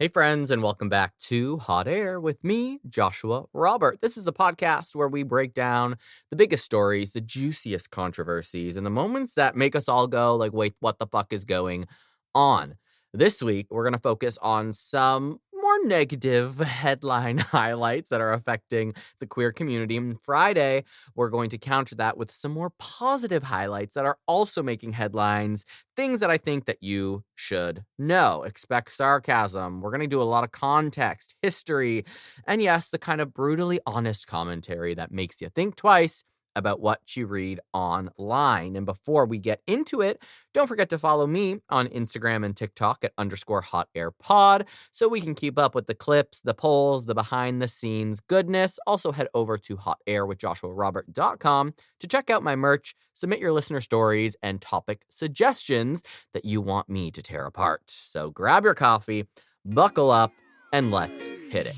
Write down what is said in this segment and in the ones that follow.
Hey, friends, and welcome back to Hot Air with me, Joshua Robert. This is a podcast where we break down the biggest stories, the juiciest controversies, and the moments that make us all go, like, wait, what the fuck is going on? This week, we're going to focus on some more negative headline highlights that are affecting the queer community. And Friday, we're going to counter that with some more positive highlights that are also making headlines. Things that I think that you should know. Expect sarcasm. We're going to do a lot of context, history, and yes, the kind of brutally honest commentary that makes you think twice about what you read online. And before we get into it, don't forget to follow me on Instagram and TikTok at _hotairpod so we can keep up with the clips, the polls, the behind the scenes goodness. Also head over to hotairwithjoshuarobert.com to check out my merch, submit your listener stories and topic suggestions that you want me to tear apart. So grab your coffee, buckle up, and let's hit it.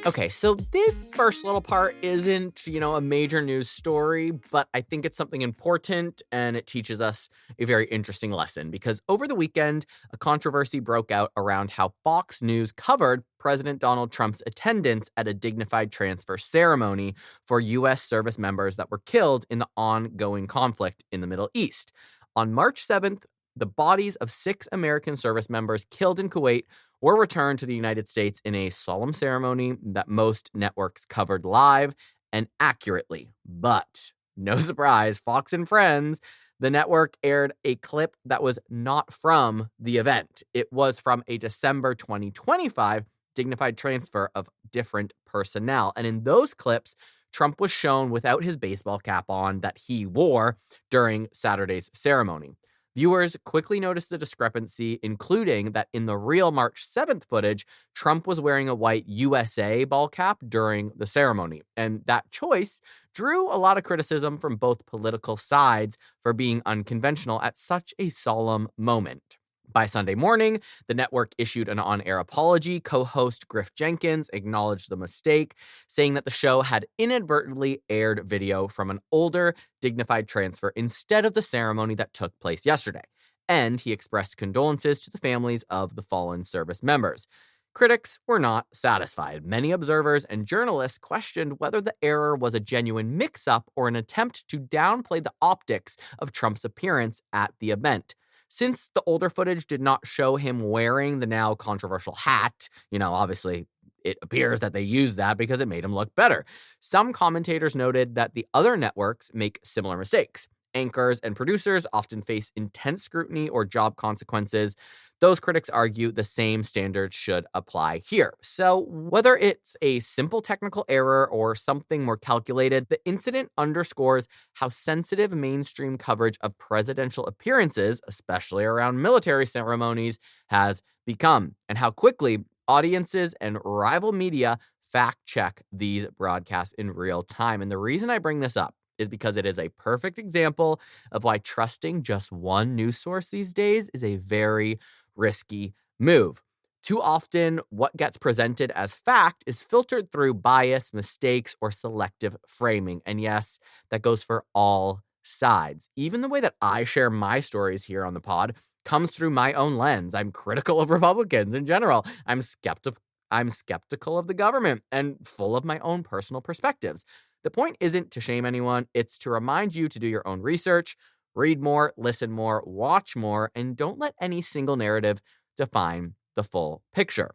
Okay, so this first little part isn't, a major news story, but I think it's something important and it teaches us a very interesting lesson because over the weekend, a controversy broke out around how Fox News covered President Donald Trump's attendance at a dignified transfer ceremony for U.S. service members that were killed in the ongoing conflict in the Middle East. On March 7th, the bodies of 6 American service members killed in Kuwait were returned to the United States in a solemn ceremony that most networks covered live and accurately. But, no surprise, Fox and Friends, the network aired a clip that was not from the event. It was from a December 2025 dignified transfer of different personnel. And in those clips, Trump was shown without his baseball cap on that he wore during Saturday's ceremony. Viewers quickly noticed the discrepancy, including that in the real March 7th footage, Trump was wearing a white USA ball cap during the ceremony. And that choice drew a lot of criticism from both political sides for being unconventional at such a solemn moment. By Sunday morning, the network issued an on-air apology. Co-host Griff Jenkins acknowledged the mistake, saying that the show had inadvertently aired video from an older, dignified transfer instead of the ceremony that took place yesterday. And he expressed condolences to the families of the fallen service members. Critics were not satisfied. Many observers and journalists questioned whether the error was a genuine mix-up or an attempt to downplay the optics of Trump's appearance at the event. Since the older footage did not show him wearing the now controversial hat, obviously it appears that they used that because it made him look better. Some commentators noted that the other networks make similar mistakes. Anchors and producers often face intense scrutiny or job consequences. Those critics argue the same standards should apply here. So whether it's a simple technical error or something more calculated, the incident underscores how sensitive mainstream coverage of presidential appearances, especially around military ceremonies, has become, and how quickly audiences and rival media fact-check these broadcasts in real time. And the reason I bring this up is because it is a perfect example of why trusting just one news source these days is a very risky move. Too often, what gets presented as fact is filtered through bias, mistakes, or selective framing. And yes, that goes for all sides. Even the way that I share my stories here on the pod comes through my own lens. I'm critical of Republicans in general. I'm skeptical of the government and full of my own personal perspectives. The point isn't to shame anyone, it's to remind you to do your own research, read more, listen more, watch more, and don't let any single narrative define the full picture.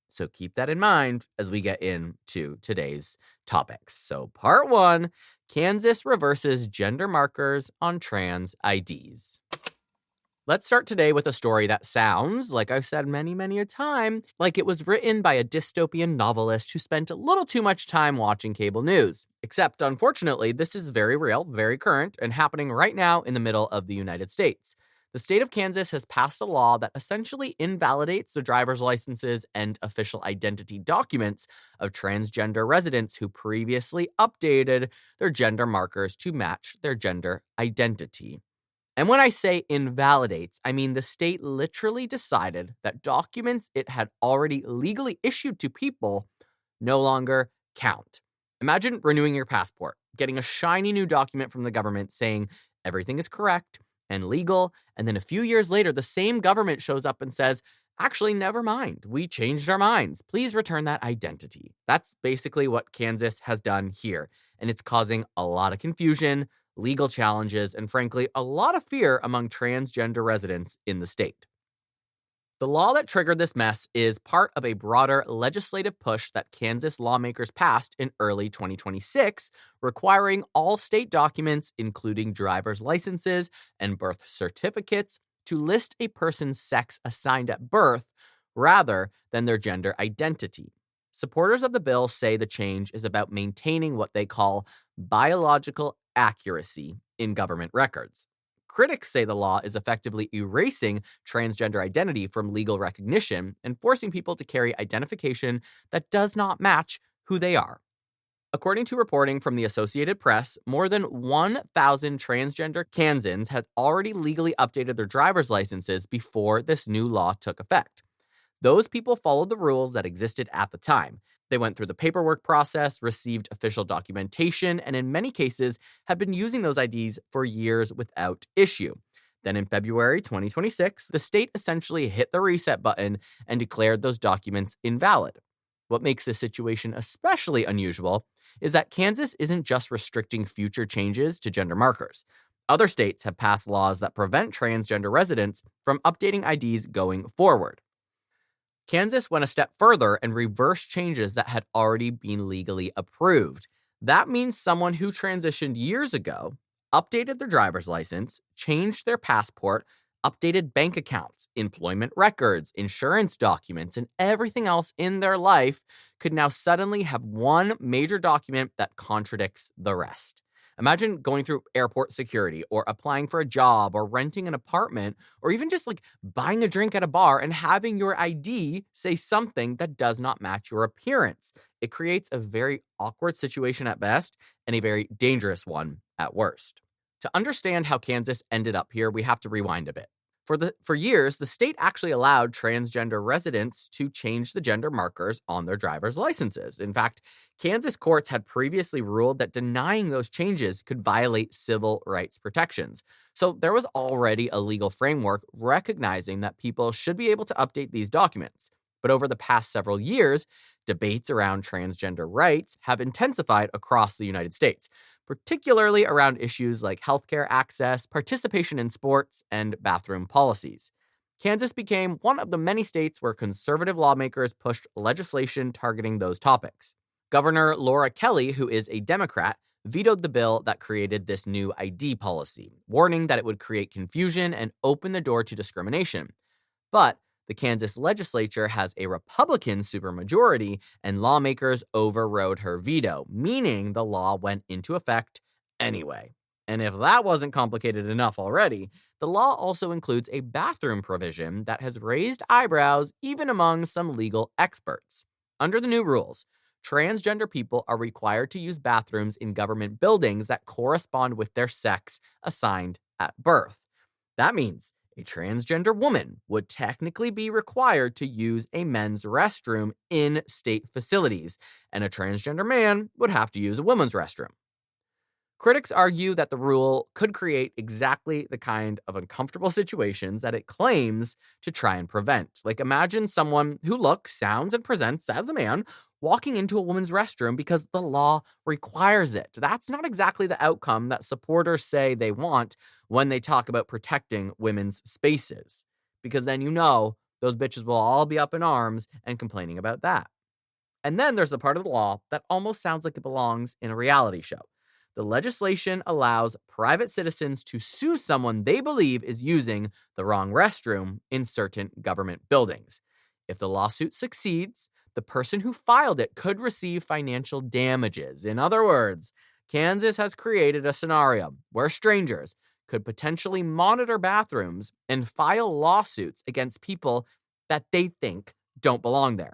So keep that in mind as we get into today's topics. So part 1, Kansas reverses gender markers on trans IDs. Let's start today with a story that sounds, like I've said many a time, like it was written by a dystopian novelist who spent a little too much time watching cable news. Except, unfortunately, this is very real, very current, and happening right now in the middle of the United States. The state of Kansas has passed a law that essentially invalidates the driver's licenses and official identity documents of transgender residents who previously updated their gender markers to match their gender identity. And when I say invalidates, I mean the state literally decided that documents it had already legally issued to people no longer count. Imagine renewing your passport, getting a shiny new document from the government saying everything is correct and legal, and then a few years later, the same government shows up and says, actually, never mind, we changed our minds. Please return that identity. That's basically what Kansas has done here, and it's causing a lot of confusion, legal challenges, and frankly, a lot of fear among transgender residents in the state. The law that triggered this mess is part of a broader legislative push that Kansas lawmakers passed in early 2026, requiring all state documents, including driver's licenses and birth certificates, to list a person's sex assigned at birth rather than their gender identity. Supporters of the bill say the change is about maintaining what they call biological accuracy in government records. Critics say the law is effectively erasing transgender identity from legal recognition and forcing people to carry identification that does not match who they are. According to reporting from the Associated Press, more than 1,000 transgender Kansans had already legally updated their driver's licenses before this new law took effect. Those people followed the rules that existed at the time. They went through the paperwork process, received official documentation, and in many cases had been using those IDs for years without issue. Then in February 2026, the state essentially hit the reset button and declared those documents invalid. What makes this situation especially unusual is that Kansas isn't just restricting future changes to gender markers. Other states have passed laws that prevent transgender residents from updating IDs going forward. Kansas went a step further and reversed changes that had already been legally approved. That means someone who transitioned years ago, updated their driver's license, changed their passport, updated bank accounts, employment records, insurance documents, and everything else in their life could now suddenly have one major document that contradicts the rest. Imagine going through airport security or applying for a job or renting an apartment or even just buying a drink at a bar and having your ID say something that does not match your appearance. It creates a very awkward situation at best and a very dangerous one at worst. To understand how Kansas ended up here, we have to rewind a bit. For years, the state actually allowed transgender residents to change the gender markers on their driver's licenses. In fact, Kansas courts had previously ruled that denying those changes could violate civil rights protections. So there was already a legal framework recognizing that people should be able to update these documents. But over the past several years, debates around transgender rights have intensified across the United States, particularly around issues like healthcare access, participation in sports, and bathroom policies. Kansas became one of the many states where conservative lawmakers pushed legislation targeting those topics. Governor Laura Kelly, who is a Democrat, vetoed the bill that created this new ID policy, warning that it would create confusion and open the door to discrimination. But the Kansas legislature has a Republican supermajority, and lawmakers overrode her veto, meaning the law went into effect anyway. And if that wasn't complicated enough already, the law also includes a bathroom provision that has raised eyebrows even among some legal experts. Under the new rules, transgender people are required to use bathrooms in government buildings that correspond with their sex assigned at birth. That means a transgender woman would technically be required to use a men's restroom in state facilities, and a transgender man would have to use a woman's restroom. Critics argue that the rule could create exactly the kind of uncomfortable situations that it claims to try and prevent. Imagine someone who looks, sounds, and presents as a man walking into a woman's restroom because the law requires it. That's not exactly the outcome that supporters say they want when they talk about protecting women's spaces, because then those bitches will all be up in arms and complaining about that. And then there's a part of the law that almost sounds like it belongs in a reality show. The legislation allows private citizens to sue someone they believe is using the wrong restroom in certain government buildings. If the lawsuit succeeds, the person who filed it could receive financial damages. In other words, Kansas has created a scenario where strangers could potentially monitor bathrooms and file lawsuits against people that they think don't belong there.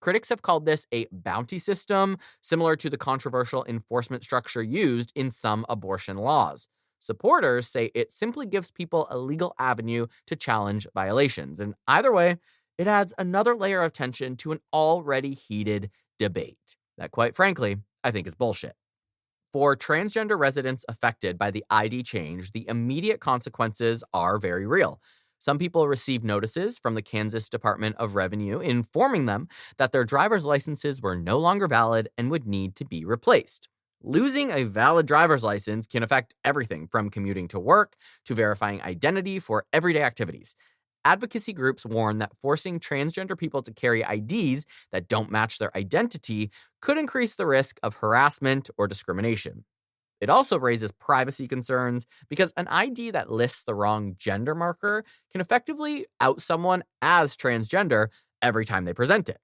Critics have called this a bounty system, similar to the controversial enforcement structure used in some abortion laws. Supporters say it simply gives people a legal avenue to challenge violations, and either way, it adds another layer of tension to an already heated debate that, quite frankly, I think is bullshit. For transgender residents affected by the ID change, the immediate consequences are very real. Some people receive notices from the Kansas Department of Revenue informing them that their driver's licenses were no longer valid and would need to be replaced. Losing a valid driver's license can affect everything from commuting to work to verifying identity for everyday activities. Advocacy groups warn that forcing transgender people to carry IDs that don't match their identity could increase the risk of harassment or discrimination. It also raises privacy concerns because an ID that lists the wrong gender marker can effectively out someone as transgender every time they present it.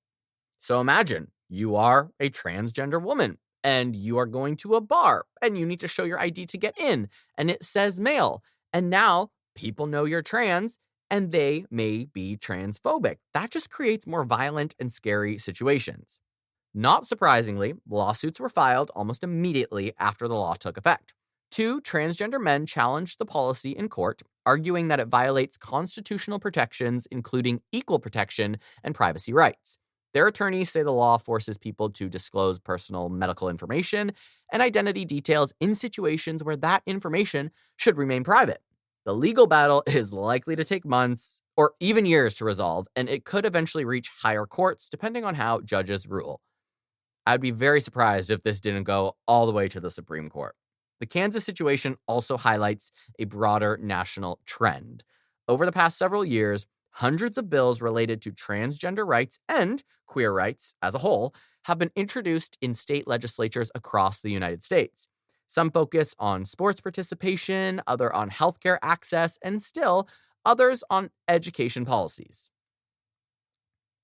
So imagine you are a transgender woman and you are going to a bar and you need to show your ID to get in and it says male. And now people know you're trans and they may be transphobic. That just creates more violent and scary situations. Not surprisingly, lawsuits were filed almost immediately after the law took effect. 2 transgender men challenged the policy in court, arguing that it violates constitutional protections, including equal protection and privacy rights. Their attorneys say the law forces people to disclose personal medical information and identity details in situations where that information should remain private. The legal battle is likely to take months or even years to resolve, and it could eventually reach higher courts depending on how judges rule. I'd be very surprised if this didn't go all the way to the Supreme Court. The Kansas situation also highlights a broader national trend. Over the past several years, hundreds of bills related to transgender rights and queer rights as a whole have been introduced in state legislatures across the United States. Some focus on sports participation, others on healthcare access, and still others on education policies.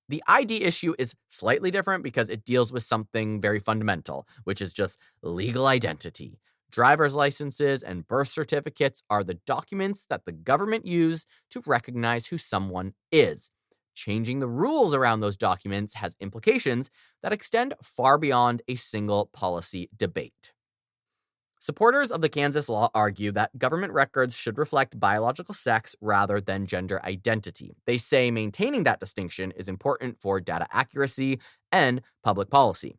The ID issue is slightly different because it deals with something very fundamental, which is just legal identity. Driver's licenses and birth certificates are the documents that the government use to recognize who someone is. Changing the rules around those documents has implications that extend far beyond a single policy debate. Supporters of the Kansas law argue that government records should reflect biological sex rather than gender identity. They say maintaining that distinction is important for data accuracy and public policy.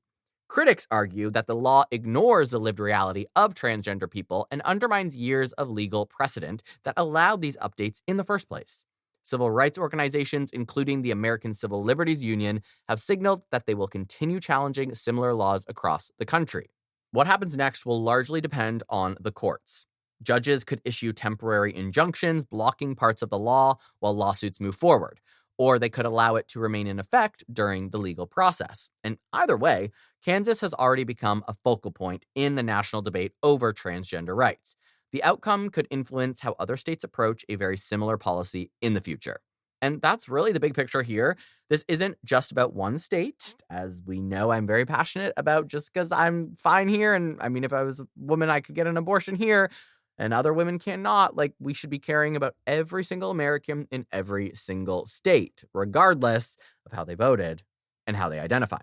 Critics argue that the law ignores the lived reality of transgender people and undermines years of legal precedent that allowed these updates in the first place. Civil rights organizations, including the American Civil Liberties Union, have signaled that they will continue challenging similar laws across the country. What happens next will largely depend on the courts. Judges could issue temporary injunctions blocking parts of the law while lawsuits move forward, or they could allow it to remain in effect during the legal process. And either way, Kansas has already become a focal point in the national debate over transgender rights. The outcome could influence how other states approach a very similar policy in the future. And that's really the big picture here. This isn't just about one state. As we know, I'm very passionate about just because I'm fine here. And I mean, if I was a woman, I could get an abortion here and other women cannot. Like, we should be caring about every single American in every single state, regardless of how they voted and how they identify.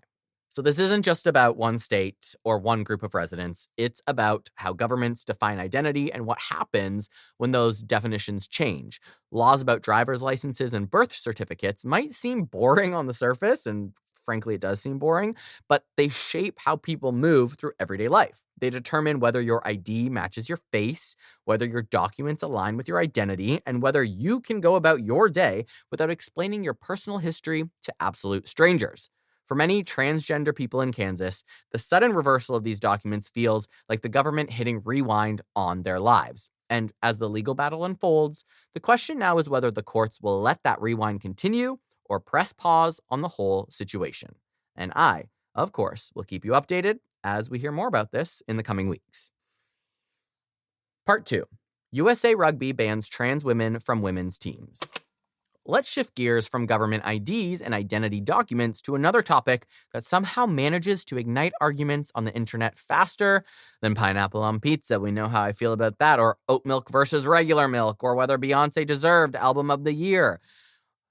So this isn't just about one state or one group of residents. It's about how governments define identity and what happens when those definitions change. Laws about driver's licenses and birth certificates might seem boring on the surface, and frankly, it does seem boring, but they shape how people move through everyday life. They determine whether your ID matches your face, whether your documents align with your identity, and whether you can go about your day without explaining your personal history to absolute strangers. For many transgender people in Kansas, the sudden reversal of these documents feels like the government hitting rewind on their lives. And as the legal battle unfolds, the question now is whether the courts will let that rewind continue or press pause on the whole situation. And I, of course, will keep you updated as we hear more about this in the coming weeks. Part 2. USA Rugby bans trans women from women's teams. let's shift gears from government IDs and identity documents to another topic that somehow manages to ignite arguments on the internet faster than pineapple on pizza. We know how I feel about that, or oat milk versus regular milk, or whether Beyonce deserved Album of the Year.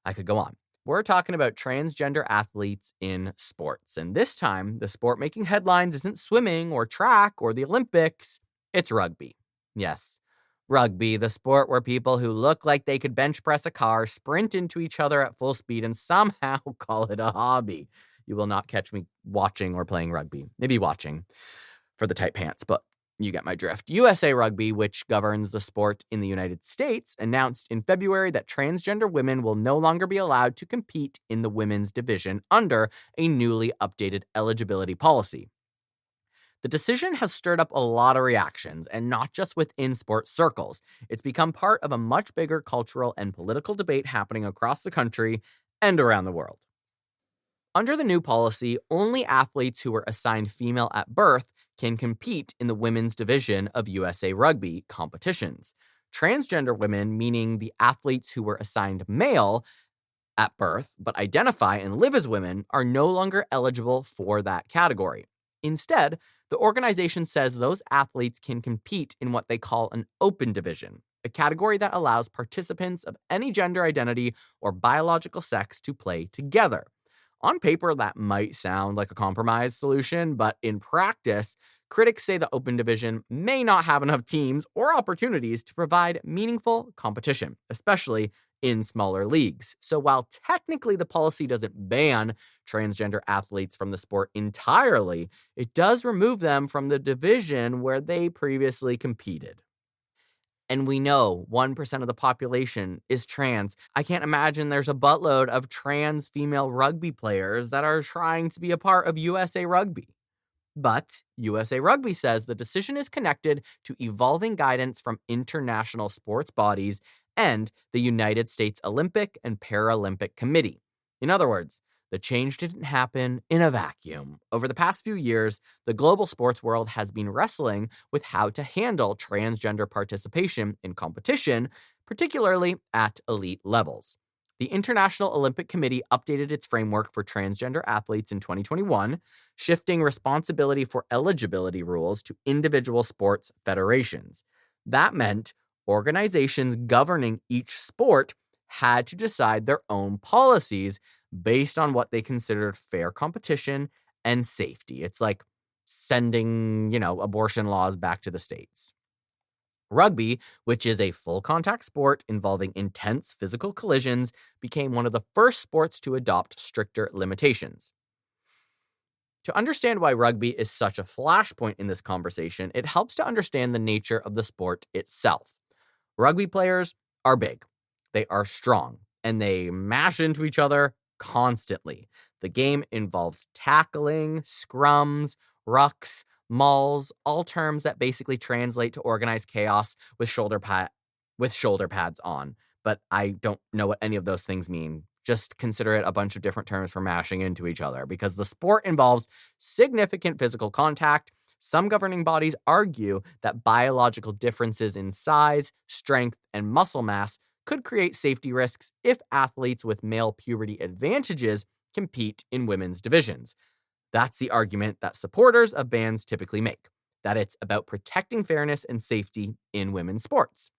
I could go on. We're talking about transgender athletes in sports. And this time, the sport making headlines isn't swimming or track or the Olympics, it's rugby. Yes, rugby, the sport where people who look like they could bench press a car sprint into each other at full speed and somehow call it a hobby. You will not catch me watching or playing rugby. Maybe watching for the tight pants, but you get my drift. USA Rugby, which governs the sport in the United States, announced in February that transgender women will no longer be allowed to compete in the women's division under a newly updated eligibility policy. The decision has stirred up a lot of reactions, and not just within sports circles. It's become part of a much bigger cultural and political debate happening across the country and around the world. Under the new policy, only athletes who were assigned female at birth can compete in the women's division of USA Rugby competitions. Transgender women, meaning the athletes who were assigned male at birth but identify and live as women, are no longer eligible for that category. Instead, the organization says those athletes can compete in what they call an open division, a category that allows participants of any gender identity or biological sex to play together. On paper, that might sound like a compromise solution, but in practice, critics say the open division may not have enough teams or opportunities to provide meaningful competition, especially in smaller leagues. So while technically the policy doesn't ban transgender athletes from the sport entirely, it does remove them from the division where they previously competed. And we know 1% of the population is trans. I can't imagine there's a buttload of trans female rugby players that are trying to be a part of USA Rugby. But USA Rugby says the decision is connected to evolving guidance from international sports bodies and the United States Olympic and Paralympic Committee. In other words, the change didn't happen in a vacuum. Over the past few years, the global sports world has been wrestling with how to handle transgender participation in competition, particularly at elite levels. The International Olympic Committee updated its framework for transgender athletes in 2021, shifting responsibility for eligibility rules to individual sports federations. That meant organizations governing each sport had to decide their own policies based on what they considered fair competition and safety. It's like sending, abortion laws back to the states. Rugby, which is a full contact sport involving intense physical collisions, became one of the first sports to adopt stricter limitations. To understand why rugby is such a flashpoint in this conversation, it helps to understand the nature of the sport itself. Rugby players are big, they are strong, and they mash into each other constantly. The game involves tackling, scrums, rucks, mauls, all terms that basically translate to organized chaos with shoulder pads on. But I don't know what any of those things mean. Just consider it a bunch of different terms for mashing into each other, because the sport involves significant physical contact. Some governing bodies argue that biological differences in size, strength, and muscle mass could create safety risks if athletes with male puberty advantages compete in women's divisions. That's the argument that supporters of bans typically make, that it's about protecting fairness and safety in women's sports.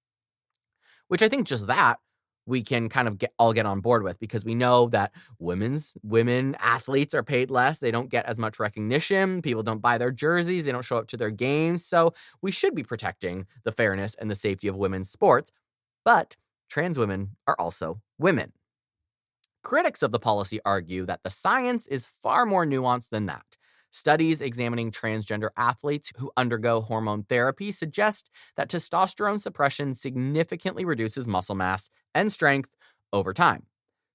Which I think just that we can kind of all get on board with, because we know that women athletes are paid less. They don't get as much recognition. People don't buy their jerseys. They don't show up to their games. So we should be protecting the fairness and the safety of women's sports. But trans women are also women. Critics of the policy argue that the science is far more nuanced than that. Studies examining transgender athletes who undergo hormone therapy suggest that testosterone suppression significantly reduces muscle mass and strength over time.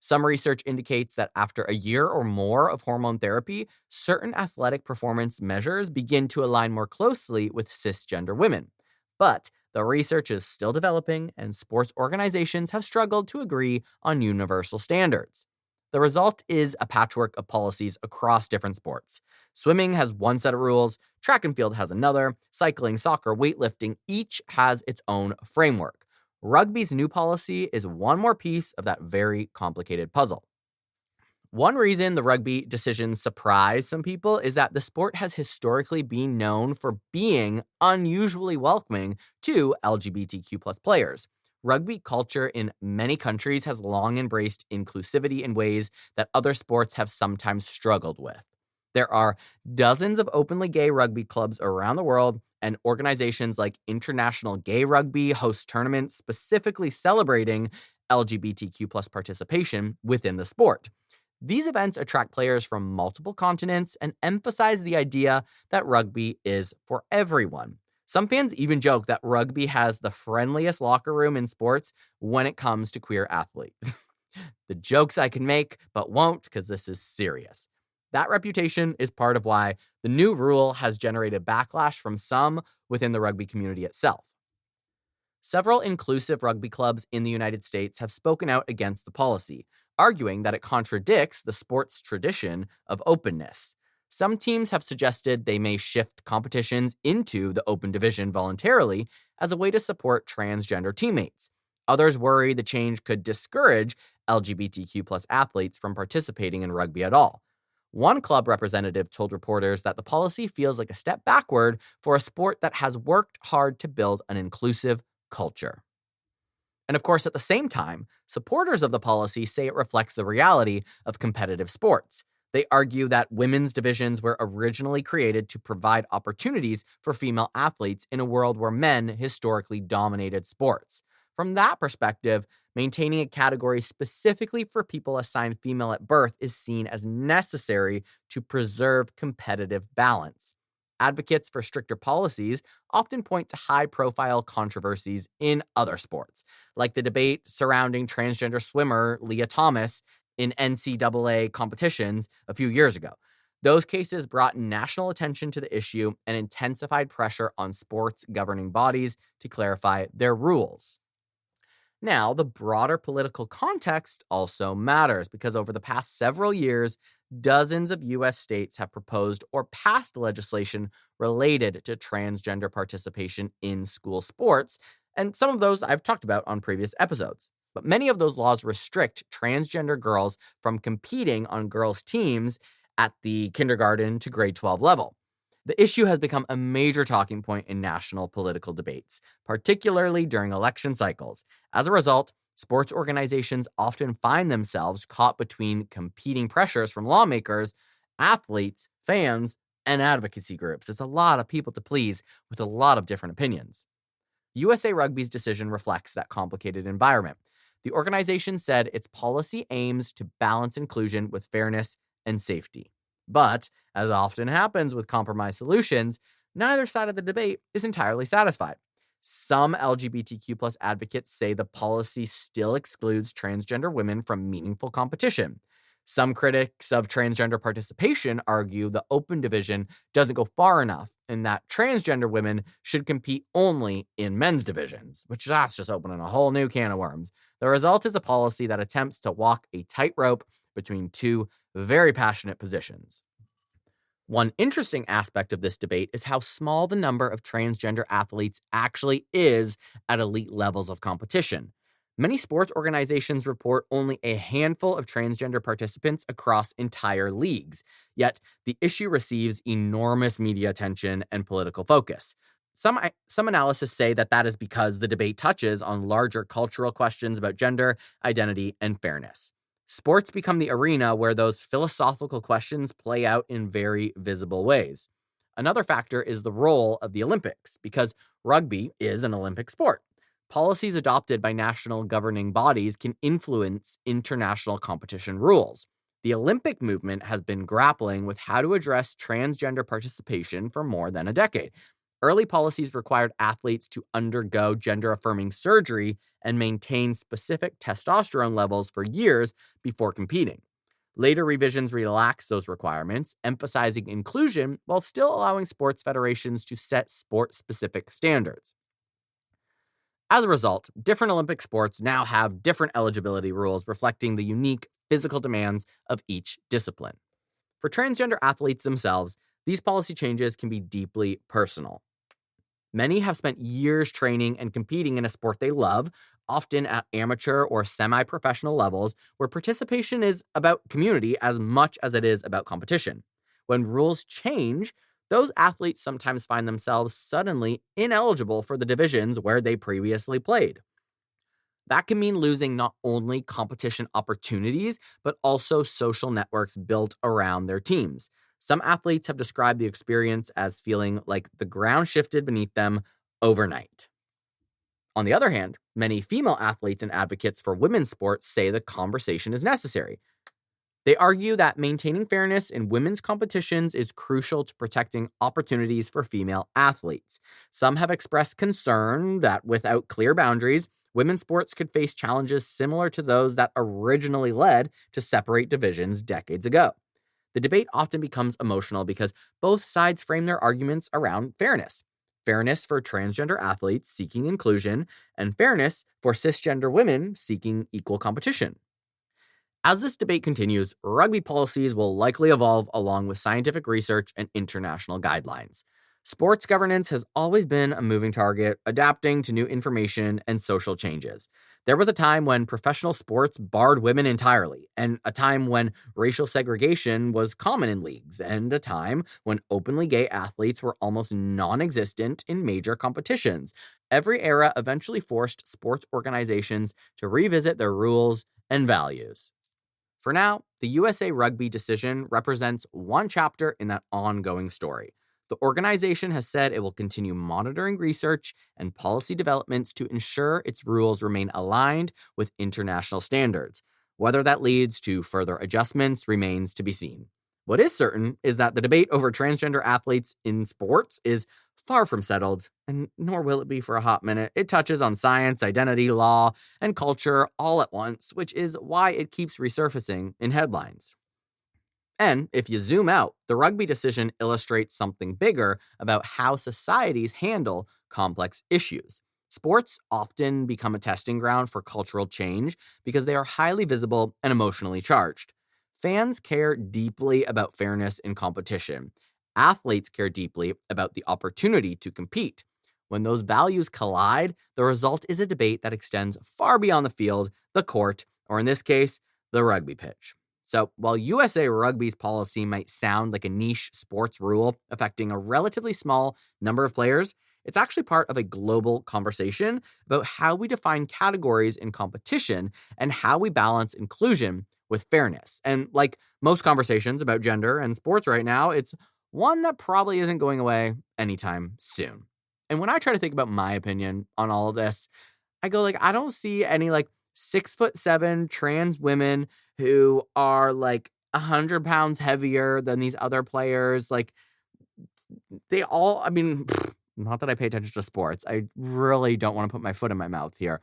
Some research indicates that after a year or more of hormone therapy, certain athletic performance measures begin to align more closely with cisgender women. But the research is still developing, and sports organizations have struggled to agree on universal standards. The result is a patchwork of policies across different sports. Swimming has one set of rules, track and field has another, cycling, soccer, weightlifting, each has its own framework. Rugby's new policy is one more piece of that very complicated puzzle. One reason the rugby decision surprised some people is that the sport has historically been known for being unusually welcoming to LGBTQ plus players. Rugby culture in many countries has long embraced inclusivity in ways that other sports have sometimes struggled with. There are dozens of openly gay rugby clubs around the world, and organizations like International Gay Rugby host tournaments specifically celebrating LGBTQ plus participation within the sport. These events attract players from multiple continents and emphasize the idea that rugby is for everyone. Some fans even joke that rugby has the friendliest locker room in sports when it comes to queer athletes. The jokes I can make, but won't because this is serious. That reputation is part of why the new rule has generated backlash from some within the rugby community itself. Several inclusive rugby clubs in the United States have spoken out against the policy, arguing that it contradicts the sport's tradition of openness. Some teams have suggested they may shift competitions into the open division voluntarily as a way to support transgender teammates. Others worry the change could discourage LGBTQ plus athletes from participating in rugby at all. One club representative told reporters that the policy feels like a step backward for a sport that has worked hard to build an inclusive culture. And of course, at the same time, supporters of the policy say it reflects the reality of competitive sports. They argue that women's divisions were originally created to provide opportunities for female athletes in a world where men historically dominated sports. From that perspective, maintaining a category specifically for people assigned female at birth is seen as necessary to preserve competitive balance. Advocates for stricter policies often point to high-profile controversies in other sports, like the debate surrounding transgender swimmer Leah Thomas in NCAA competitions a few years ago. Those cases brought national attention to the issue and intensified pressure on sports governing bodies to clarify their rules. Now, the broader political context also matters because over the past several years, dozens of U.S. states have proposed or passed legislation related to transgender participation in school sports, and some of those I've talked about on previous episodes. But many of those laws restrict transgender girls from competing on girls' teams at the kindergarten to grade 12 level. The issue has become a major talking point in national political debates, particularly during election cycles. As a result, sports organizations often find themselves caught between competing pressures from lawmakers, athletes, fans, and advocacy groups. It's a lot of people to please with a lot of different opinions. USA Rugby's decision reflects that complicated environment. The organization said its policy aims to balance inclusion with fairness and safety. But, as often happens with compromise solutions, neither side of the debate is entirely satisfied. Some LGBTQ plus advocates say the policy still excludes transgender women from meaningful competition. Some critics of transgender participation argue the open division doesn't go far enough and that transgender women should compete only in men's divisions, which that's just opening a whole new can of worms. The result is a policy that attempts to walk a tightrope between two very passionate positions. One interesting aspect of this debate is how small the number of transgender athletes actually is at elite levels of competition. Many sports organizations report only a handful of transgender participants across entire leagues, yet the issue receives enormous media attention and political focus. Some analysis say that is because the debate touches on larger cultural questions about gender, identity, and fairness. Sports become the arena where those philosophical questions play out in very visible ways. Another factor is the role of the Olympics, because rugby is an Olympic sport. Policies adopted by national governing bodies can influence international competition rules. The Olympic movement has been grappling with how to address transgender participation for more than a decade. Early policies required athletes to undergo gender-affirming surgery and maintain specific testosterone levels for years before competing. Later revisions relaxed those requirements, emphasizing inclusion while still allowing sports federations to set sport-specific standards. As a result, different Olympic sports now have different eligibility rules reflecting the unique physical demands of each discipline. For transgender athletes themselves, these policy changes can be deeply personal. Many have spent years training and competing in a sport they love, often at amateur or semi-professional levels, where participation is about community as much as it is about competition. When rules change, those athletes sometimes find themselves suddenly ineligible for the divisions where they previously played. That can mean losing not only competition opportunities, but also social networks built around their teams. Some athletes have described the experience as feeling like the ground shifted beneath them overnight. On the other hand, many female athletes and advocates for women's sports say the conversation is necessary. They argue that maintaining fairness in women's competitions is crucial to protecting opportunities for female athletes. Some have expressed concern that without clear boundaries, women's sports could face challenges similar to those that originally led to separate divisions decades ago. The debate often becomes emotional because both sides frame their arguments around fairness. Fairness for transgender athletes seeking inclusion, and fairness for cisgender women seeking equal competition. As this debate continues, rugby policies will likely evolve along with scientific research and international guidelines. Sports governance has always been a moving target, adapting to new information and social changes. There was a time when professional sports barred women entirely, and a time when racial segregation was common in leagues, and a time when openly gay athletes were almost non-existent in major competitions. Every era eventually forced sports organizations to revisit their rules and values. For now, the USA Rugby decision represents one chapter in that ongoing story. The organization has said it will continue monitoring research and policy developments to ensure its rules remain aligned with international standards. Whether that leads to further adjustments remains to be seen. What is certain is that the debate over transgender athletes in sports is far from settled, and nor will it be for a hot minute. It touches on science, identity, law, and culture all at once, which is why it keeps resurfacing in headlines. And if you zoom out, the rugby decision illustrates something bigger about how societies handle complex issues. Sports often become a testing ground for cultural change because they are highly visible and emotionally charged. Fans care deeply about fairness in competition. Athletes care deeply about the opportunity to compete. When those values collide, the result is a debate that extends far beyond the field, the court, or in this case, the rugby pitch. So while USA Rugby's policy might sound like a niche sports rule affecting a relatively small number of players, it's actually part of a global conversation about how we define categories in competition and how we balance inclusion with fairness. And like most conversations about gender and sports right now, it's one that probably isn't going away anytime soon. And when I try to think about my opinion on all of this, I go I don't see any 6'7" trans women who are 100 pounds heavier than these other players. They all, not that I pay attention to sports. I really don't want to put my foot in my mouth here.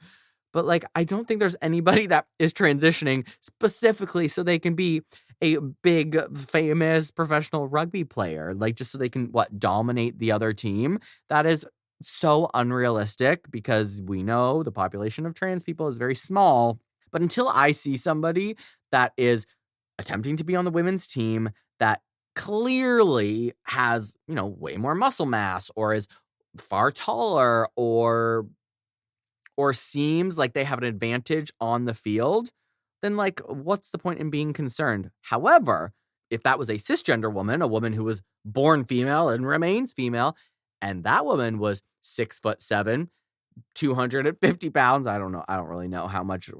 But I don't think there's anybody that is transitioning specifically so they can be a big, famous professional rugby player, just so they can, dominate the other team. That is so unrealistic because we know the population of trans people is very small. But until I see somebody that is attempting to be on the women's team that clearly has, way more muscle mass or is far taller or seems like they have an advantage on the field, then what's the point in being concerned? However, if that was a cisgender woman, a woman who was born female and remains female, and that woman was 6'7", 250 pounds. I don't know. I don't really know how much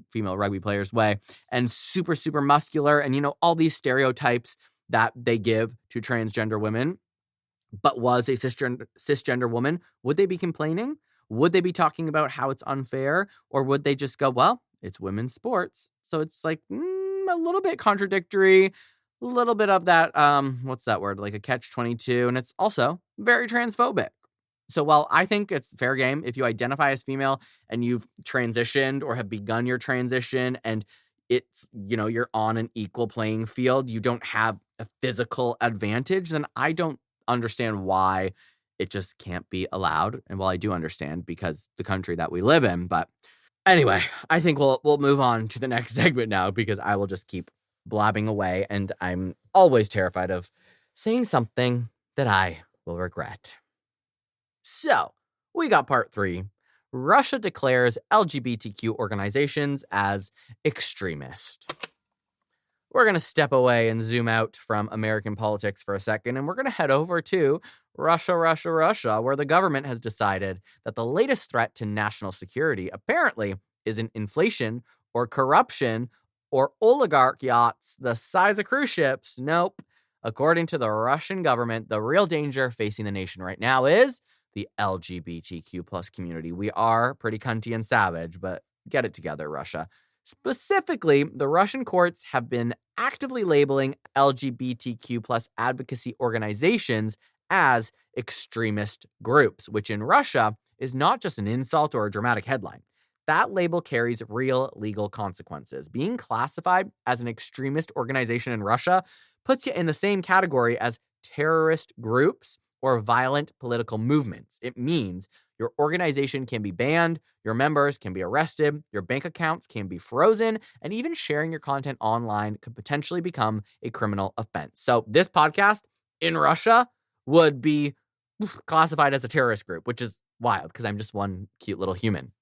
female rugby players weigh, and super, super muscular, and all these stereotypes that they give to transgender women, but was a cisgender woman, would they be complaining? Would they be talking about how it's unfair? Or would they just go, well, it's women's sports. So it's a little bit contradictory, a little bit of that, what's that word? A catch-22. And it's also very transphobic. So while I think it's fair game, if you identify as female and you've transitioned or have begun your transition and it's, you're on an equal playing field, you don't have a physical advantage, then I don't understand why it just can't be allowed. And while I do understand because the country that we live in, but anyway, I think we'll move on to the next segment now because I will just keep blabbing away and I'm always terrified of saying something that I will regret. So, we got part 3. Russia declares LGBTQ organizations as extremist. We're going to step away and zoom out from American politics for a second, and we're going to head over to Russia, where the government has decided that the latest threat to national security apparently isn't inflation or corruption or oligarch yachts the size of cruise ships. Nope. According to the Russian government, the real danger facing the nation right now is the LGBTQ plus community. We are pretty cunty and savage, but get it together, Russia. Specifically, the Russian courts have been actively labeling LGBTQ plus advocacy organizations as extremist groups, which in Russia is not just an insult or a dramatic headline. That label carries real legal consequences. Being classified as an extremist organization in Russia puts you in the same category as terrorist groups or violent political movements. It means your organization can be banned, your members can be arrested, your bank accounts can be frozen, and even sharing your content online could potentially become a criminal offense. So this podcast in Russia would be classified as a terrorist group, which is wild because I'm just one cute little human.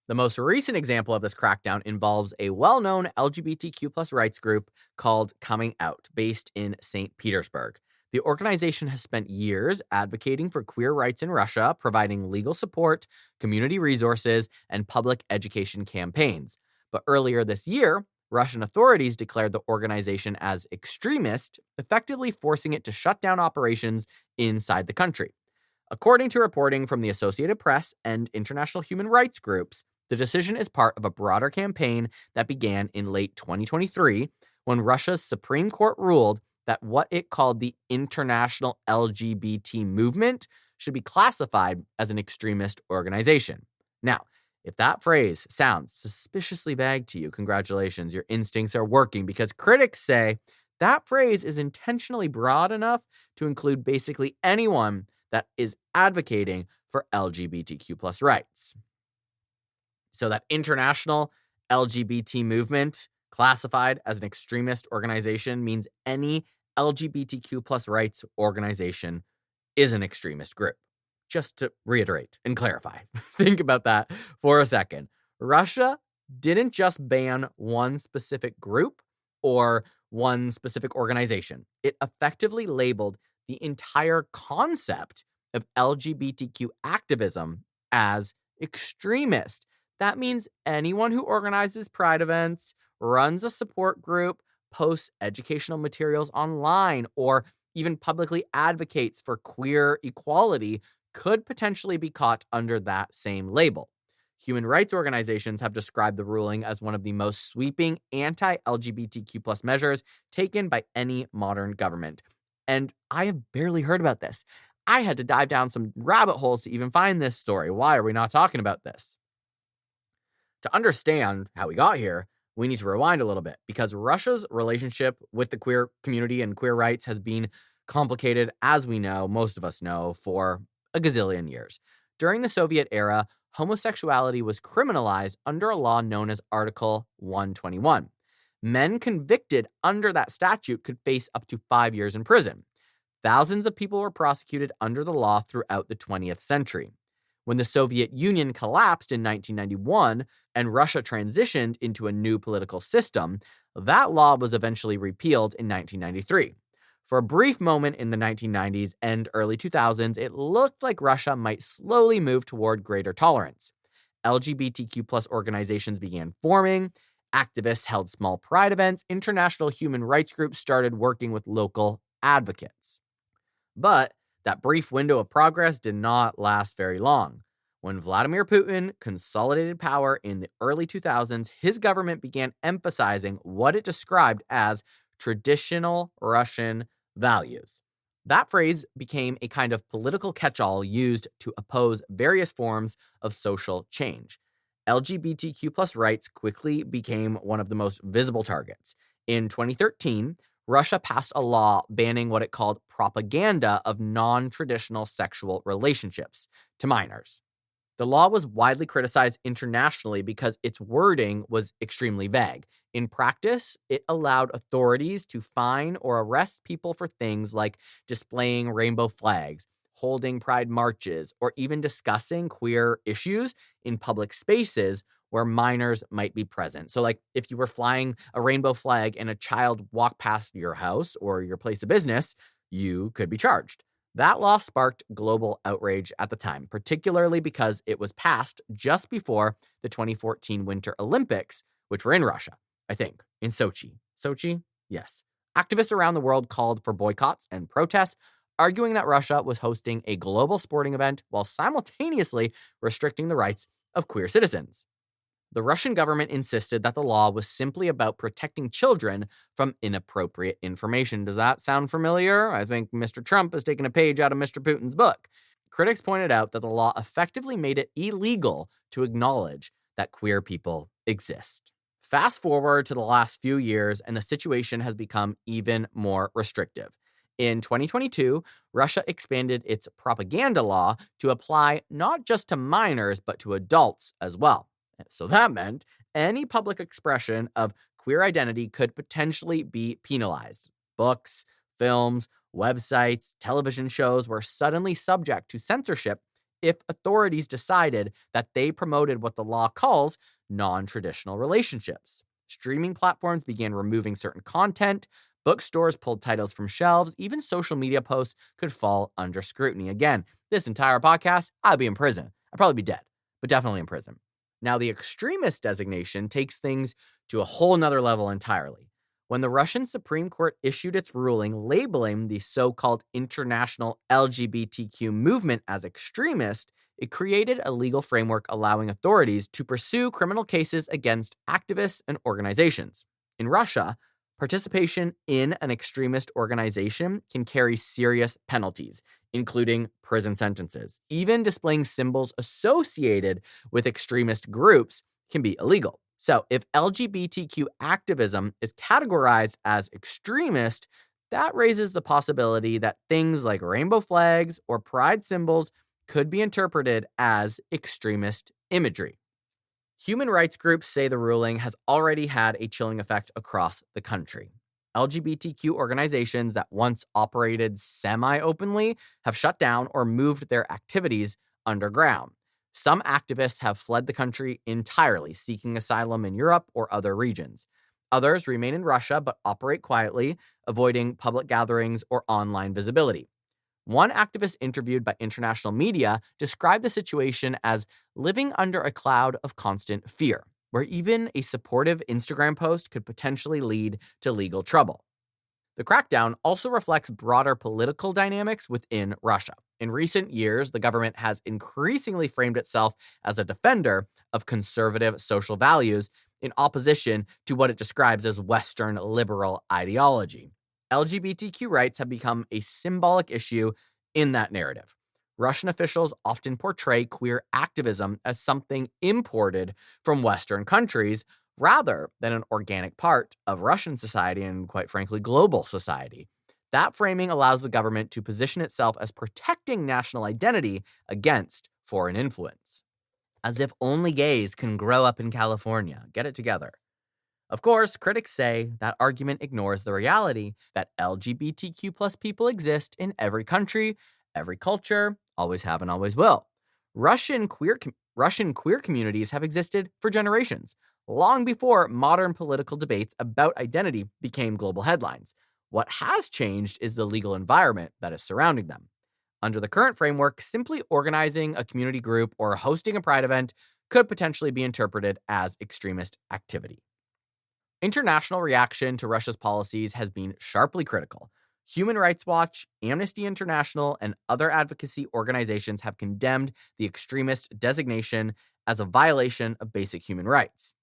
The most recent example of this crackdown involves a well-known LGBTQ plus rights group called Coming Out, based in St. Petersburg. The organization has spent years advocating for queer rights in Russia, providing legal support, community resources, and public education campaigns. But earlier this year, Russian authorities declared the organization as extremist, effectively forcing it to shut down operations inside the country. According to reporting from the Associated Press and international human rights groups, the decision is part of a broader campaign that began in late 2023 when Russia's Supreme Court ruled that what it called the international LGBT movement should be classified as an extremist organization. Now, if that phrase sounds suspiciously vague to you, congratulations, your instincts are working because critics say that phrase is intentionally broad enough to include basically anyone that is advocating for LGBTQ plus rights. So that international LGBT movement classified as an extremist organization means any LGBTQ plus rights organization is an extremist group. Just to reiterate and clarify, think about that for a second. Russia didn't just ban one specific group or one specific organization. It effectively labeled the entire concept of LGBTQ activism as extremist. That means anyone who organizes pride events, runs a support group, posts educational materials online, or even publicly advocates for queer equality could potentially be caught under that same label. Human rights organizations have described the ruling as one of the most sweeping anti-LGBTQ plus measures taken by any modern government. And I have barely heard about this. I had to dive down some rabbit holes to even find this story. Why are we not talking about this? To understand how we got here, we need to rewind a little bit because Russia's relationship with the queer community and queer rights has been complicated, as we know, most of us know, for a gazillion years. During the Soviet era, homosexuality was criminalized under a law known as Article 121. Men convicted under that statute could face up to 5 years in prison. Thousands of people were prosecuted under the law throughout the 20th century. When the Soviet Union collapsed in 1991 and Russia transitioned into a new political system, that law was eventually repealed in 1993. For a brief moment in the 1990s and early 2000s, it looked like Russia might slowly move toward greater tolerance. LGBTQ plus organizations began forming, activists held small pride events, international human rights groups started working with local advocates. But that brief window of progress did not last very long. When Vladimir Putin consolidated power in the early 2000s, his government began emphasizing what it described as traditional Russian values. That phrase became a kind of political catch-all used to oppose various forms of social change. LGBTQ plus rights quickly became one of the most visible targets. In 2013, Russia passed a law banning what it called propaganda of non-traditional sexual relationships to minors. The law was widely criticized internationally because its wording was extremely vague. In practice, it allowed authorities to fine or arrest people for things like displaying rainbow flags, holding pride marches, or even discussing queer issues in public spaces where minors might be present. So, like if you were flying a rainbow flag and a child walked past your house or your place of business, you could be charged. That law sparked global outrage at the time, particularly because it was passed just before the 2014 Winter Olympics, which were in Russia, I think, in Sochi. Sochi? Yes. Activists around the world called for boycotts and protests, arguing that Russia was hosting a global sporting event while simultaneously restricting the rights of queer citizens. The Russian government insisted that the law was simply about protecting children from inappropriate information. Does that sound familiar? I think Mr. Trump has taken a page out of Mr. Putin's book. Critics pointed out that the law effectively made it illegal to acknowledge that queer people exist. Fast forward to the last few years, and the situation has become even more restrictive. In 2022, Russia expanded its propaganda law to apply not just to minors, but to adults as well. So that meant any public expression of queer identity could potentially be penalized. Books, films, websites, television shows were suddenly subject to censorship if authorities decided that they promoted what the law calls non-traditional relationships. Streaming platforms began removing certain content. Bookstores pulled titles from shelves. Even social media posts could fall under scrutiny. Again, this entire podcast, I'd be in prison. I'd probably be dead, but definitely in prison. Now, the extremist designation takes things to a whole nother level entirely. When the Russian Supreme Court issued its ruling labeling the so-called international LGBTQ movement as extremist, it created a legal framework allowing authorities to pursue criminal cases against activists and organizations. In Russia, participation in an extremist organization can carry serious penalties, including prison sentences. Even displaying symbols associated with extremist groups can be illegal. So if LGBTQ activism is categorized as extremist, that raises the possibility that things like rainbow flags or pride symbols could be interpreted as extremist imagery. Human rights groups say the ruling has already had a chilling effect across the country. LGBTQ organizations that once operated semi-openly have shut down or moved their activities underground. Some activists have fled the country entirely, seeking asylum in Europe or other regions. Others remain in Russia but operate quietly, avoiding public gatherings or online visibility. One activist interviewed by international media described the situation as living under a cloud of constant fear, where even a supportive Instagram post could potentially lead to legal trouble. The crackdown also reflects broader political dynamics within Russia. In recent years, the government has increasingly framed itself as a defender of conservative social values in opposition to what it describes as Western liberal ideology. LGBTQ rights have become a symbolic issue in that narrative. Russian officials often portray queer activism as something imported from Western countries rather than an organic part of Russian society and, quite frankly, global society. That framing allows the government to position itself as protecting national identity against foreign influence. As if only gays can grow up in California. Get it together. Of course, critics say that argument ignores the reality that LGBTQ plus people exist in every country, every culture, always have and always will. Russian queer communities have existed for generations, long before modern political debates about identity became global headlines. What has changed is the legal environment that is surrounding them. Under the current framework, simply organizing a community group or hosting a pride event could potentially be interpreted as extremist activity. International reaction to Russia's policies has been sharply critical. Human Rights Watch, Amnesty International, and other advocacy organizations have condemned the extremist designation as a violation of basic human rights.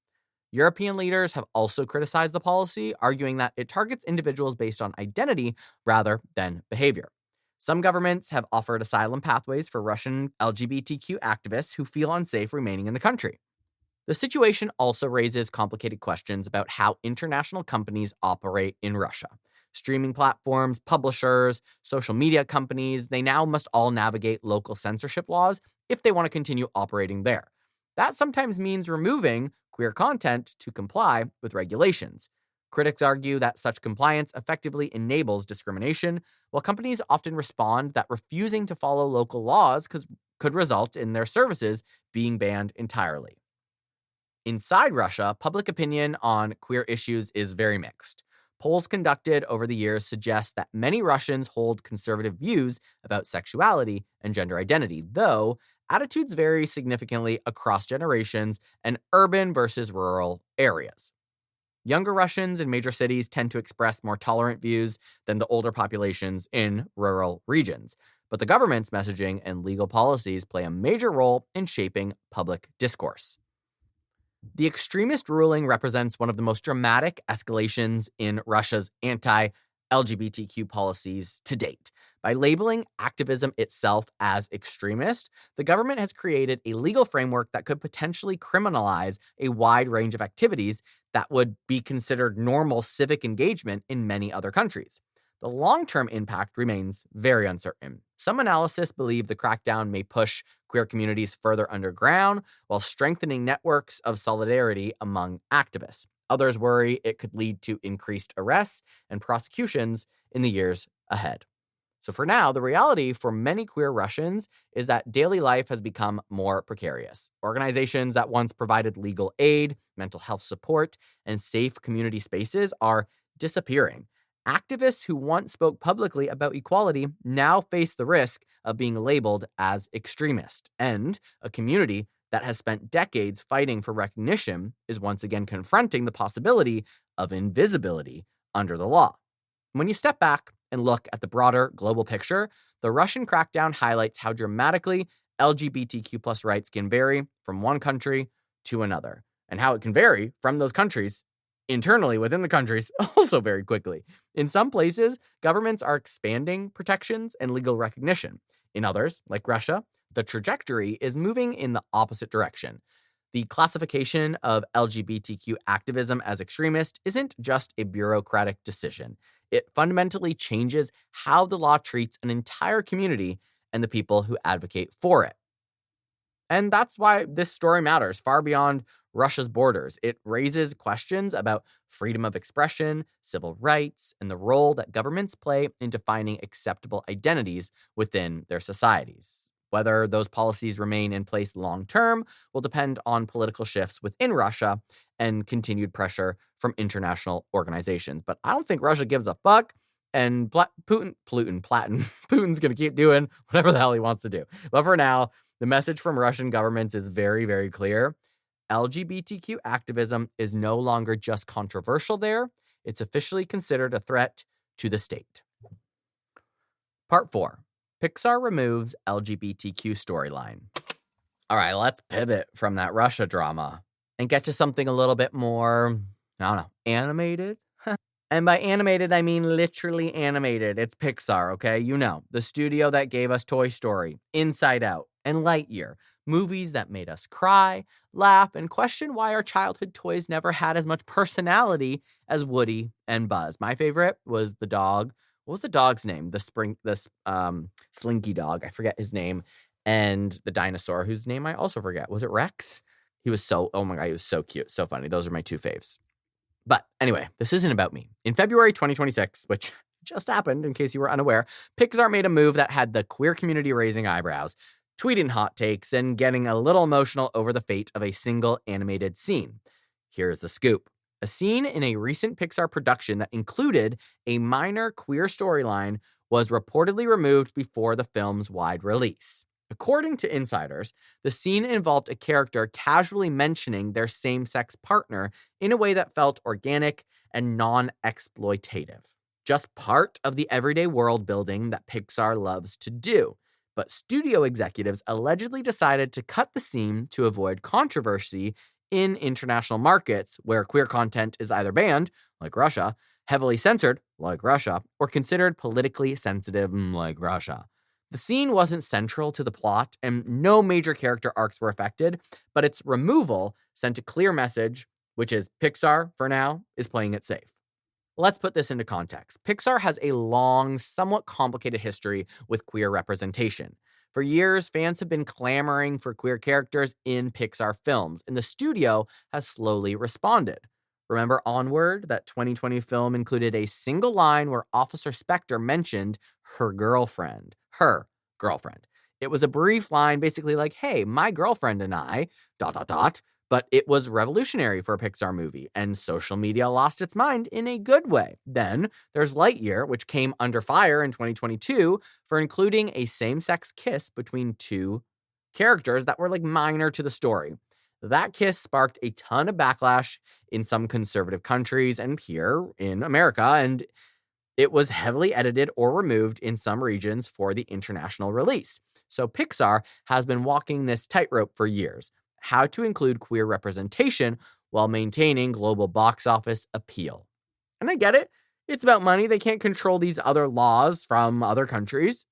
European leaders have also criticized the policy, arguing that it targets individuals based on identity rather than behavior. Some governments have offered asylum pathways for Russian LGBTQ activists who feel unsafe remaining in the country. The situation also raises complicated questions about how international companies operate in Russia. Streaming platforms, publishers, social media companies, they now must all navigate local censorship laws if they want to continue operating there. That sometimes means removing queer content to comply with regulations. Critics argue that such compliance effectively enables discrimination, while companies often respond that refusing to follow local laws could result in their services being banned entirely. Inside Russia, public opinion on queer issues is very mixed. Polls conducted over the years suggest that many Russians hold conservative views about sexuality and gender identity, though attitudes vary significantly across generations and urban versus rural areas. Younger Russians in major cities tend to express more tolerant views than the older populations in rural regions, but the government's messaging and legal policies play a major role in shaping public discourse. The extremist ruling represents one of the most dramatic escalations in Russia's anti-LGBTQ policies to date. By labeling activism itself as extremist, the government has created a legal framework that could potentially criminalize a wide range of activities that would be considered normal civic engagement in many other countries. The long-term impact remains very uncertain. Some analysts believe the crackdown may push queer communities further underground while strengthening networks of solidarity among activists. Others worry it could lead to increased arrests and prosecutions in the years ahead. So for now, the reality for many queer Russians is that daily life has become more precarious. Organizations that once provided legal aid, mental health support, and safe community spaces are disappearing. Activists who once spoke publicly about equality now face the risk of being labeled as extremist, and a community that has spent decades fighting for recognition is once again confronting the possibility of invisibility under the law. When you step back and look at the broader global picture, the Russian crackdown highlights how dramatically LGBTQ+ rights can vary from one country to another, and how it can vary from those countries internally within the countries also very quickly. In some places, governments are expanding protections and legal recognition. In others, like Russia, the trajectory is moving in the opposite direction. The classification of LGBTQ activism as extremist isn't just a bureaucratic decision. It fundamentally changes how the law treats an entire community and the people who advocate for it. And that's why this story matters far beyond Russia's borders. It raises questions about freedom of expression, civil rights, and the role that governments play in defining acceptable identities within their societies. Whether those policies remain in place long term will depend on political shifts within Russia and continued pressure from international organizations. But I don't think Russia gives a fuck, and Putin's going to keep doing whatever the hell he wants to do. But for now, the message from Russian governments is very, very clear. LGBTQ activism is no longer just controversial there. It's officially considered a threat to the state. Part 4. Pixar removes LGBTQ storyline. All right, let's pivot from that Russia drama and get to something a little bit more, animated. And by animated, I mean literally animated. It's Pixar, okay? You know, the studio that gave us Toy Story, Inside Out, and Lightyear. Movies that made us cry, laugh, and question why our childhood toys never had as much personality as Woody and Buzz. My favorite was the dog. What was the dog's name? Slinky dog. I forget his name. And the dinosaur, whose name I also forget. Was it Rex? He was oh my God, he was so cute. So funny. Those are my two faves. But anyway, this isn't about me. In February 2026, which just happened in case you were unaware, Pixar made a move that had the queer community raising eyebrows, tweeting hot takes, and getting a little emotional over the fate of a single animated scene. Here's the scoop. A scene in a recent Pixar production that included a minor queer storyline was reportedly removed before the film's wide release. According to insiders, the scene involved a character casually mentioning their same-sex partner in a way that felt organic and non-exploitative. Just part of the everyday world building that Pixar loves to do. But studio executives allegedly decided to cut the scene to avoid controversy in international markets where queer content is either banned, like Russia, heavily censored, like Russia, or considered politically sensitive, like Russia. The scene wasn't central to the plot, and no major character arcs were affected, but its removal sent a clear message, which is Pixar, for now, is playing it safe. Let's put this into context. Pixar has a long, somewhat complicated history with queer representation. For years, fans have been clamoring for queer characters in Pixar films, and the studio has slowly responded. Remember Onward? That 2020 film included a single line where Officer Spectre mentioned her girlfriend. Her girlfriend. It was a brief line basically like, hey, my girlfriend and I, dot, dot, dot. But it was revolutionary for a Pixar movie, and social media lost its mind in a good way. Then there's Lightyear, which came under fire in 2022 for including a same-sex kiss between two characters that were like minor to the story. That kiss sparked a ton of backlash in some conservative countries and here in America, and it was heavily edited or removed in some regions for the international release. So Pixar has been walking this tightrope for years, how to include queer representation while maintaining global box office appeal. And I get it. It's about money. They can't control these other laws from other countries.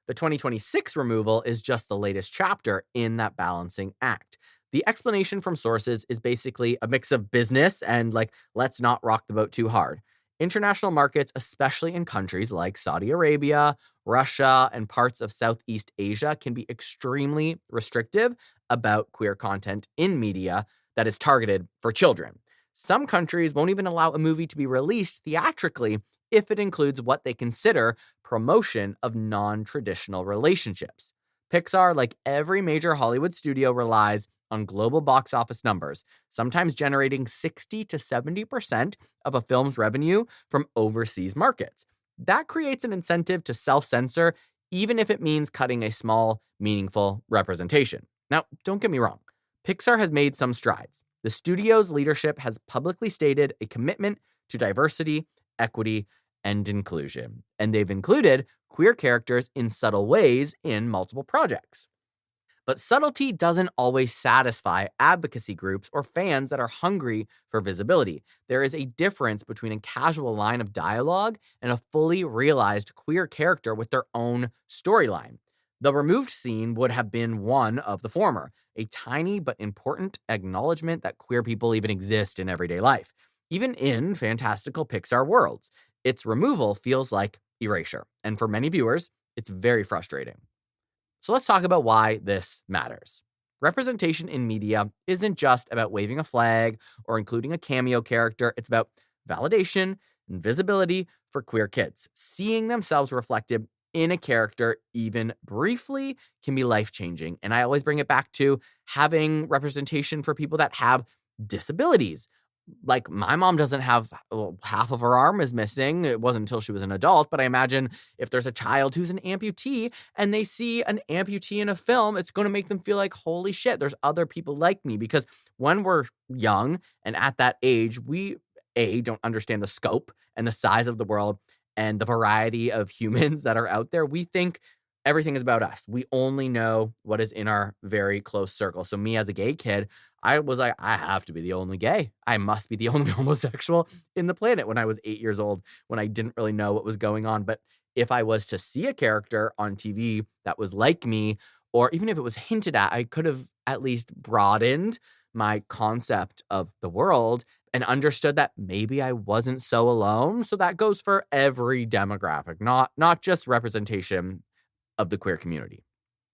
The 2026 removal is just the latest chapter in that balancing act. The explanation from sources is basically a mix of business and let's not rock the boat too hard. International markets, especially in countries like Saudi Arabia, Russia, and parts of Southeast Asia, can be extremely restrictive about queer content in media that is targeted for children. Some countries won't even allow a movie to be released theatrically if it includes what they consider promotion of non-traditional relationships. Pixar, like every major Hollywood studio, relies on global box office numbers, sometimes generating 60 to 70% of a film's revenue from overseas markets. That creates an incentive to self-censor, even if it means cutting a small, meaningful representation. Now, don't get me wrong. Pixar has made some strides. The studio's leadership has publicly stated a commitment to diversity, equity, and inclusion. And they've included queer characters in subtle ways in multiple projects. But subtlety doesn't always satisfy advocacy groups or fans that are hungry for visibility. There is a difference between a casual line of dialogue and a fully realized queer character with their own storyline. The removed scene would have been one of the former, a tiny but important acknowledgement that queer people even exist in everyday life, even in fantastical Pixar worlds. Its removal feels like erasure, and for many viewers, it's very frustrating. So let's talk about why this matters. Representation in media isn't just about waving a flag or including a cameo character. It's about validation and visibility for queer kids. Seeing themselves reflected in a character, even briefly, can be life-changing. And I always bring it back to having representation for people that have disabilities. Like my mom doesn't have, half of her arm is missing. It wasn't until she was an adult, but I imagine if there's a child who's an amputee and they see an amputee in a film, it's going to make them feel like, holy shit, there's other people like me. Because when we're young and at that age, we, don't understand the scope and the size of the world and the variety of humans that are out there. We think everything is about us. We only know what is in our very close circle. So me as a gay kid, I was like, I have to be the only gay. I must be the only homosexual in the planet when I was 8 years old, when I didn't really know what was going on. But if I was to see a character on TV that was like me, or even if it was hinted at, I could have at least broadened my concept of the world and understood that maybe I wasn't so alone. So that goes for every demographic, not just representation of the queer community.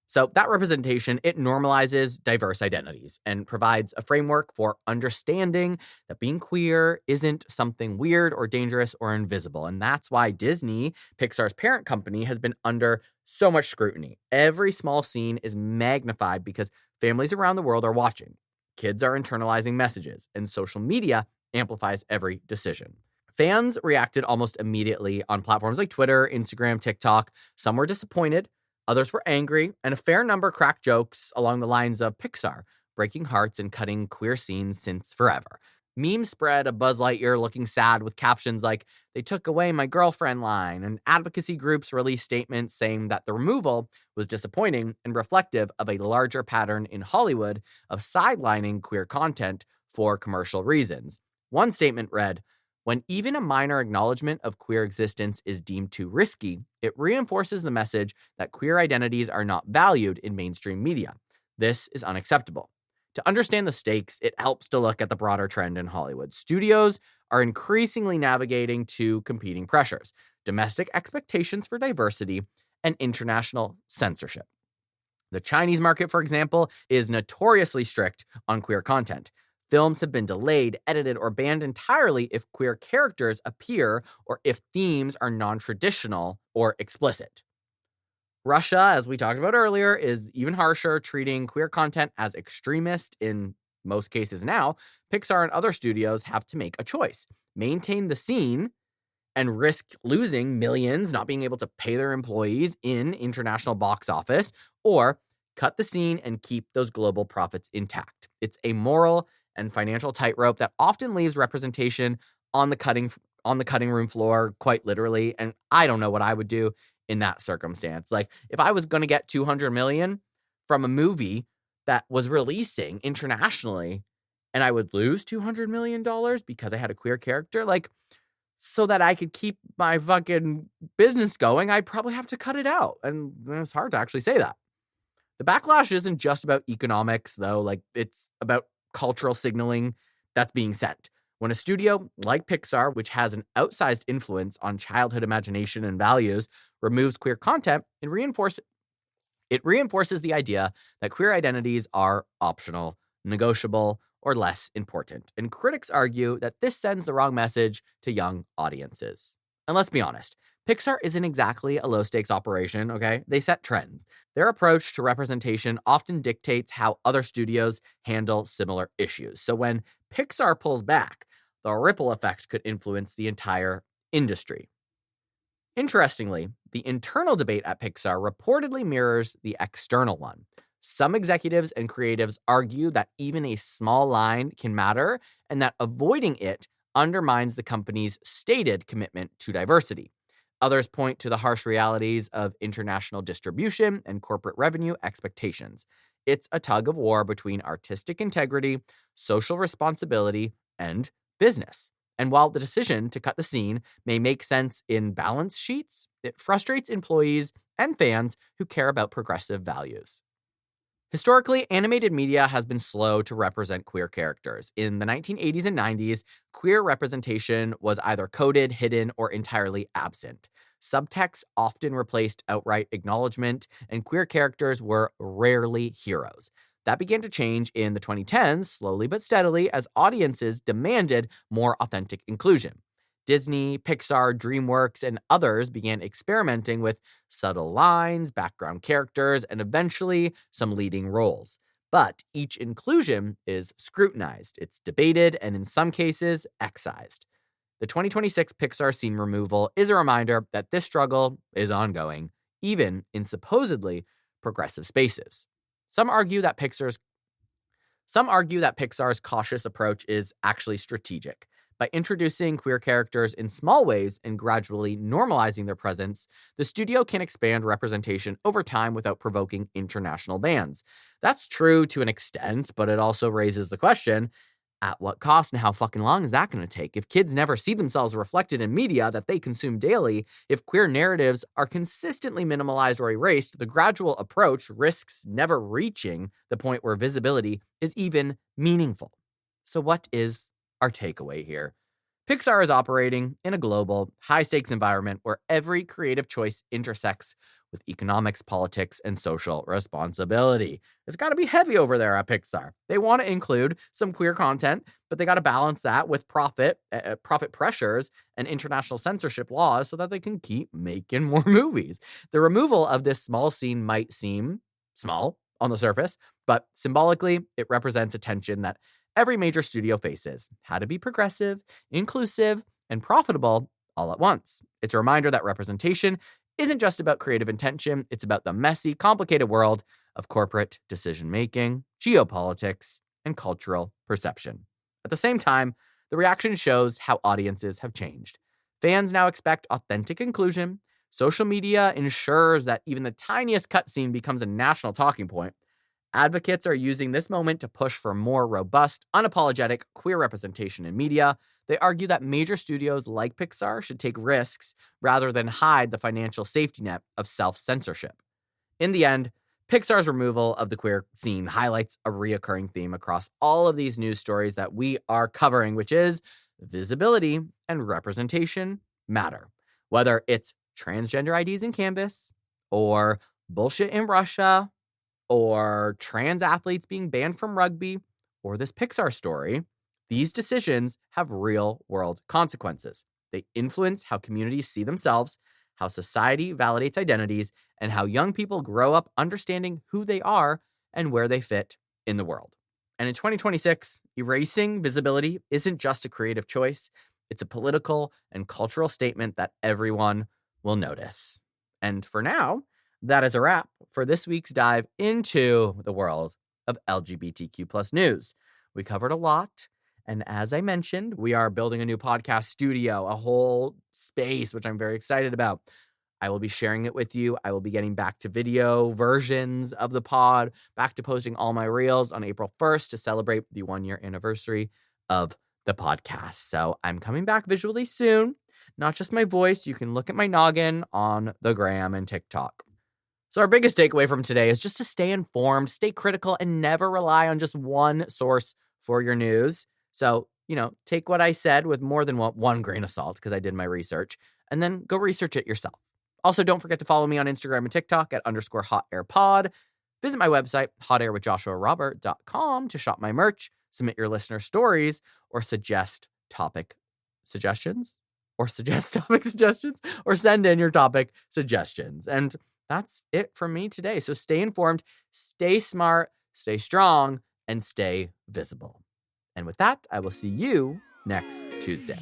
So that representation, it normalizes diverse identities and provides a framework for understanding that being queer isn't something weird or dangerous or invisible. And that's why Disney, Pixar's parent company, has been under so much scrutiny. Every small scene is magnified because families around the world are watching. Kids are internalizing messages, and social media amplifies every decision. Fans reacted almost immediately on platforms like Twitter, Instagram, TikTok. Some were disappointed. Others were angry, and a fair number cracked jokes along the lines of Pixar, breaking hearts and cutting queer scenes since forever. Memes spread of Buzz Lightyear looking sad with captions like, "They took away my girlfriend" line, and advocacy groups released statements saying that the removal was disappointing and reflective of a larger pattern in Hollywood of sidelining queer content for commercial reasons. One statement read, "When even a minor acknowledgement of queer existence is deemed too risky, it reinforces the message that queer identities are not valued in mainstream media. This is unacceptable." To understand the stakes, it helps to look at the broader trend in Hollywood. Studios are increasingly navigating two competing pressures: domestic expectations for diversity and international censorship. The Chinese market, for example, is notoriously strict on queer content. Films have been delayed, edited, or banned entirely if queer characters appear or if themes are non-traditional or explicit. Russia, as we talked about earlier, is even harsher, treating queer content as extremist in most cases now. Pixar and other studios have to make a choice: maintain the scene and risk losing millions, not being able to pay their employees in international box office, or cut the scene and keep those global profits intact. It's a moral and financial tightrope that often leaves representation on the cutting room floor, quite literally. And I don't know what I would do in that circumstance. Like, if I was going to get 200 million from a movie that was releasing internationally and I would lose $200 million because I had a queer character, like, so that I could keep my fucking business going, I'd probably have to cut it out. And it's hard to actually say that. The backlash isn't just about economics, though. Like, it's about cultural signaling that's being sent. When a studio like Pixar, which has an outsized influence on childhood imagination and values, removes queer content, it reinforces the idea that queer identities are optional, negotiable, or less important. And critics argue that this sends the wrong message to young audiences. And let's be honest, Pixar isn't exactly a low-stakes operation, okay? They set trends. Their approach to representation often dictates how other studios handle similar issues. So when Pixar pulls back, the ripple effect could influence the entire industry. Interestingly, the internal debate at Pixar reportedly mirrors the external one. Some executives and creatives argue that even a small line can matter and that avoiding it undermines the company's stated commitment to diversity. Others point to the harsh realities of international distribution and corporate revenue expectations. It's a tug of war between artistic integrity, social responsibility, and business. And while the decision to cut the scene may make sense in balance sheets, it frustrates employees and fans who care about progressive values. Historically, animated media has been slow to represent queer characters. In the 1980s and 90s, queer representation was either coded, hidden, or entirely absent. Subtext often replaced outright acknowledgement, and queer characters were rarely heroes. That began to change in the 2010s, slowly but steadily, as audiences demanded more authentic inclusion. Disney, Pixar, DreamWorks, and others began experimenting with subtle lines, background characters, and eventually some leading roles. But each inclusion is scrutinized, it's debated, and in some cases, excised. The 2026 Pixar scene removal is a reminder that this struggle is ongoing, even in supposedly progressive spaces. Some argue that Pixar's cautious approach is actually strategic. By introducing queer characters in small ways and gradually normalizing their presence, the studio can expand representation over time without provoking international bans. That's true to an extent, but it also raises the question, at what cost and how fucking long is that going to take? If kids never see themselves reflected in media that they consume daily, if queer narratives are consistently minimalized or erased, the gradual approach risks never reaching the point where visibility is even meaningful. So what is our takeaway here? Pixar is operating in a global, high-stakes environment where every creative choice intersects with economics, politics, and social responsibility. It's got to be heavy over there at Pixar. They want to include some queer content, but they got to balance that with profit pressures and international censorship laws so that they can keep making more movies. The removal of this small scene might seem small on the surface, but symbolically, it represents a tension that every major studio faces: how to be progressive, inclusive, and profitable all at once. It's a reminder that representation isn't just about creative intention, it's about the messy, complicated world of corporate decision-making, geopolitics, and cultural perception. At the same time, the reaction shows how audiences have changed. Fans now expect authentic inclusion. Social media ensures that even the tiniest cutscene becomes a national talking point. Advocates are using this moment to push for more robust, unapologetic queer representation in media. They argue that major studios like Pixar should take risks rather than hide the financial safety net of self-censorship. In the end, Pixar's removal of the queer scene highlights a reoccurring theme across all of these news stories that we are covering, which is visibility and representation matter. Whether it's transgender IDs in Canvas, or bullshit in Russia, or trans athletes being banned from rugby, or this Pixar story, these decisions have real-world consequences. They influence how communities see themselves, how society validates identities, and how young people grow up understanding who they are and where they fit in the world. And in 2026, erasing visibility isn't just a creative choice. It's a political and cultural statement that everyone will notice. And for now, that is a wrap for this week's dive into the world of LGBTQ plus news. We covered a lot. And as I mentioned, we are building a new podcast studio, a whole space, which I'm very excited about. I will be sharing it with you. I will be getting back to video versions of the pod, back to posting all my reels on April 1st to celebrate the 1-year anniversary of the podcast. So I'm coming back visually soon, not just my voice. You can look at my noggin on the gram and TikTok. So our biggest takeaway from today is just to stay informed, stay critical, and never rely on just one source for your news. So, take what I said with more than one grain of salt, because I did my research, and then go research it yourself. Also, don't forget to follow me on Instagram and TikTok at _hotairpod. Visit my website, hotairwithjoshuarobert.com, to shop my merch, submit your listener stories, or suggest topic suggestions, or send in your topic suggestions. And that's it from me today. So stay informed, stay smart, stay strong, and stay visible. And with that, I will see you next Tuesday.